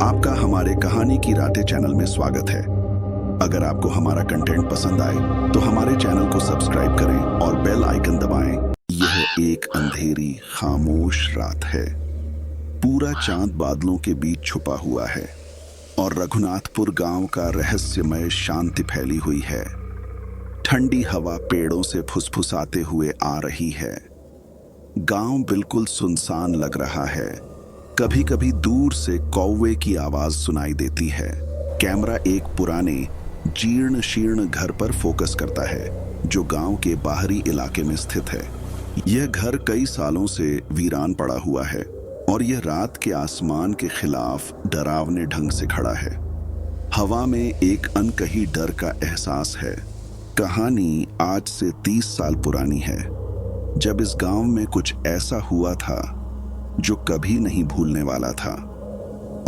आपका हमारे कहानी की रातें चैनल में स्वागत है। अगर आपको हमारा कंटेंट पसंद आए तो हमारे चैनल को सब्सक्राइब करें और बेल आइकन दबाएं। यह एक अंधेरी खामोश रात है। पूरा चांद बादलों के बीच छुपा हुआ है और रघुनाथपुर गांव का रहस्यमय शांति फैली हुई है। ठंडी हवा पेड़ों से फुसफुसाते हुए आ रही है। गांव बिल्कुल सुनसान लग रहा है। कभी कभी दूर से कौवे की आवाज सुनाई देती है। कैमरा एक पुराने जीर्ण शीर्ण घर पर फोकस करता है जो गांव के बाहरी इलाके में स्थित है। यह घर कई सालों से वीरान पड़ा हुआ है और यह रात के आसमान के खिलाफ डरावने ढंग से खड़ा है। हवा में एक अनकही डर का एहसास है। कहानी आज से 30 साल पुरानी है, जब इस गांव में कुछ ऐसा हुआ था जो कभी नहीं भूलने वाला था।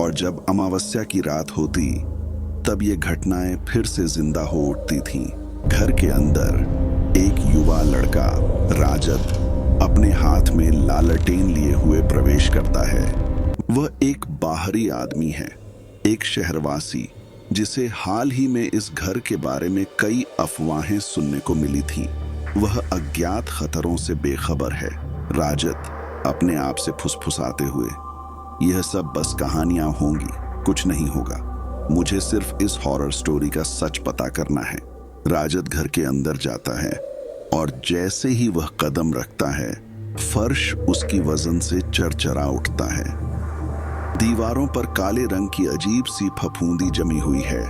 और जब अमावस्या की रात होती तब ये घटनाएं फिर से जिंदा हो उठती थीं। घर के अंदर एक युवा लड़का राजत अपने हाथ में लालटेन लिए हुए प्रवेश करता है। वह एक बाहरी आदमी है, एक शहरवासी जिसे हाल ही में इस घर के बारे में कई अफवाहें सुनने को मिली थी। वह अज्ञात खतरों से बेखबर है। राजत अपने आप से फुसफुसाते हुए, यह सब बस कहानियां होंगी, कुछ नहीं होगा। मुझे सिर्फ इस हॉरर स्टोरी का सच पता करना है। राजत घर के अंदर जाता है और जैसे ही वह कदम रखता है, फर्श उसकी वजन से चरचरा उठता है। दीवारों पर काले रंग की अजीब सी फफूंदी जमी हुई है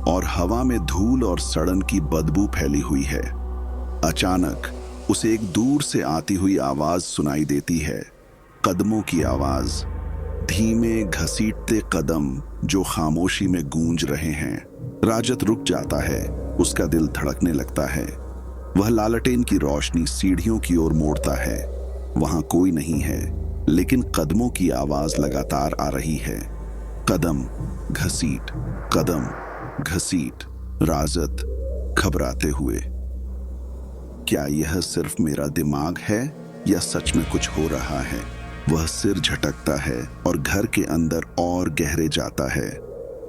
और हवा में धूल और सड़न की बदबू फैली हुई है। अचानक उसे एक दूर से आती हुई आवाज सुनाई देती है। कदमों की आवाज, धीमे घसीटते कदम जो खामोशी में गूंज रहे हैं। राजत रुक जाता है, उसका दिल धड़कने लगता है। वह लालटेन की रोशनी सीढ़ियों की ओर मोड़ता है। वहां कोई नहीं है, लेकिन कदमों की आवाज लगातार आ रही है। कदम घसीट, कदम घसीट। राजत घबराते हुए, क्या यह सिर्फ मेरा दिमाग है या सच में कुछ हो रहा है? वह सिर झटकता है और घर के अंदर और गहरे जाता है।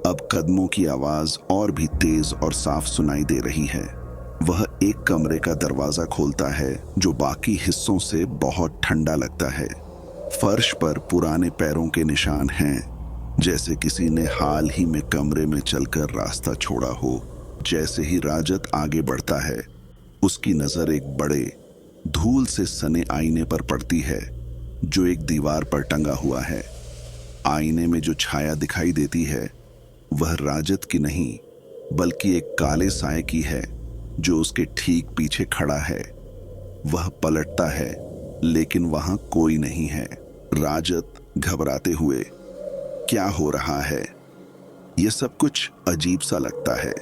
अब कदमों की आवाज और भी तेज और साफ सुनाई दे रही है। वह एक कमरे का दरवाजा खोलता है जो बाकी हिस्सों से बहुत ठंडा लगता है। फर्श पर पुराने पैरों के निशान हैं, जैसे किसी ने हाल ही में कमरे में चलकर रास्ता छोड़ा हो। जैसे ही राजत आगे बढ़ता है, उसकी नजर एक बड़े धूल से सने आईने पर पड़ती है जो एक दीवार पर टंगा हुआ है। आईने में जो छाया दिखाई देती है वह राजत की नहीं, बल्कि एक काले साए की है जो उसके ठीक पीछे खड़ा है। वह पलटता है, लेकिन वहां कोई नहीं है। राजत घबराते हुए, क्या हो रहा है? यह सब कुछ अजीब सा लगता है।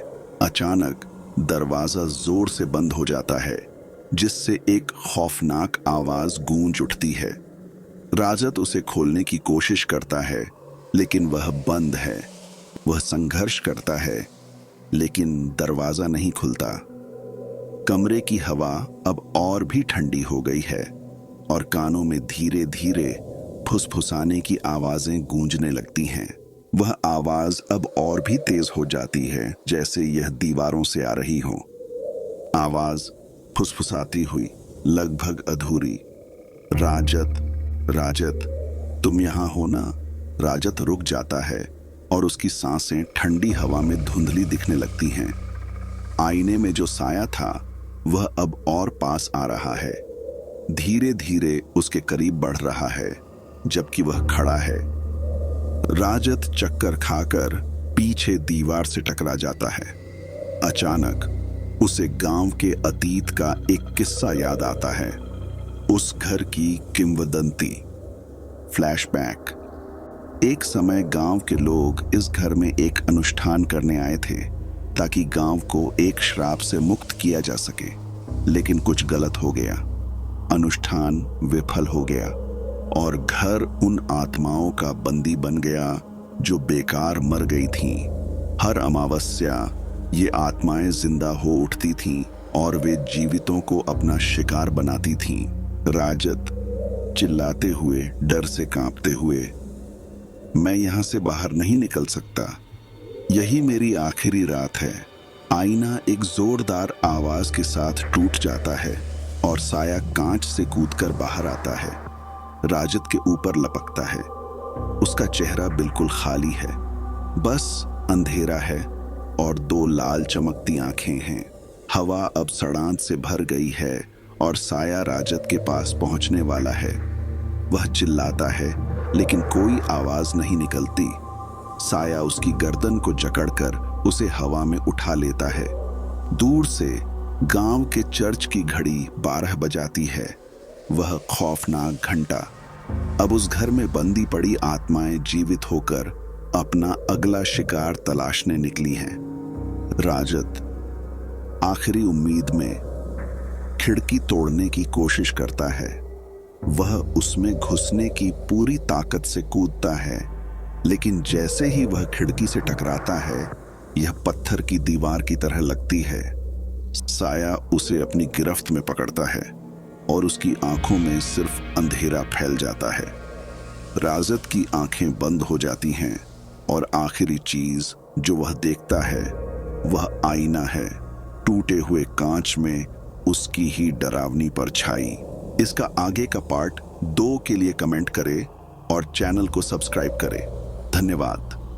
अचानक दरवाजा जोर से बंद हो जाता है, जिससे एक खौफनाक आवाज गूंज उठती है। राजत उसे खोलने की कोशिश करता है, लेकिन वह बंद है। वह संघर्ष करता है, लेकिन दरवाजा नहीं खुलता। कमरे की हवा अब और भी ठंडी हो गई है और कानों में धीरे धीरे फुसफुसाने की आवाजें गूंजने लगती हैं। वह आवाज अब और भी तेज हो जाती है, जैसे यह दीवारों से आ रही हो। आवाज फुसफुसाती हुई, लगभग अधूरी, राजत, राजत, तुम यहां हो ना? राजत रुक जाता है और उसकी सांसें ठंडी हवा में धुंधली दिखने लगती हैं। आईने में जो साया था वह अब और पास आ रहा है, धीरे धीरे उसके करीब बढ़ रहा है, जबकि वह खड़ा है। राजत चक्कर खाकर पीछे दीवार से टकरा जाता है। अचानक उसे गांव के अतीत का एक किस्सा याद आता है, उस घर की किंवदंती। फ्लैशबैक। एक समय गांव के लोग इस घर में एक अनुष्ठान करने आए थे ताकि गांव को एक श्राप से मुक्त किया जा सके, लेकिन कुछ गलत हो गया। अनुष्ठान विफल हो गया और घर उन आत्माओं का बंदी बन गया जो बेकार मर गई थीं। हर अमावस्या ये आत्माएं जिंदा हो उठती थीं और वे जीवितों को अपना शिकार बनाती थीं। राजत चिल्लाते हुए, डर से कांपते हुए, मैं यहाँ से बाहर नहीं निकल सकता। यही मेरी आखिरी रात है। आईना एक जोरदार आवाज के साथ टूट जाता है और साया कांच से कूदकर बाहर आता है। राजत के ऊपर लपकता है। उसका चेहरा बिल्कुल खाली है, बस अंधेरा है और दो लाल चमकती आंखें हैं। हवा अब सड़ांत से भर गई है और साया राजत के पास पहुंचने वाला है। वह चिल्लाता है लेकिन कोई आवाज नहीं निकलती। साया उसकी गर्दन को जकड़कर उसे हवा में उठा लेता है। दूर से गांव के चर्च की घड़ी 12 बजाती है। वह खौफनाक घंटा। अब उस घर में बंदी पड़ी आत्माएं जीवित होकर अपना अगला शिकार तलाशने निकली हैं। राजत आखिरी उम्मीद में खिड़की तोड़ने की कोशिश करता है। वह उसमें घुसने की पूरी ताकत से कूदता है, लेकिन जैसे ही वह खिड़की से टकराता है, यह पत्थर की दीवार की तरह लगती है। साया उसे अपनी गिरफ्त में पकड़ता है और उसकी आंखों में सिर्फ अंधेरा फैल जाता है। राजत की आंखें बंद हो जाती हैं और आखिरी चीज जो वह देखता है वह आईना है, टूटे हुए कांच में उसकी ही डरावनी परछाई। इसका आगे का पार्ट 2 के लिए कमेंट करें और चैनल को सब्सक्राइब करें। धन्यवाद।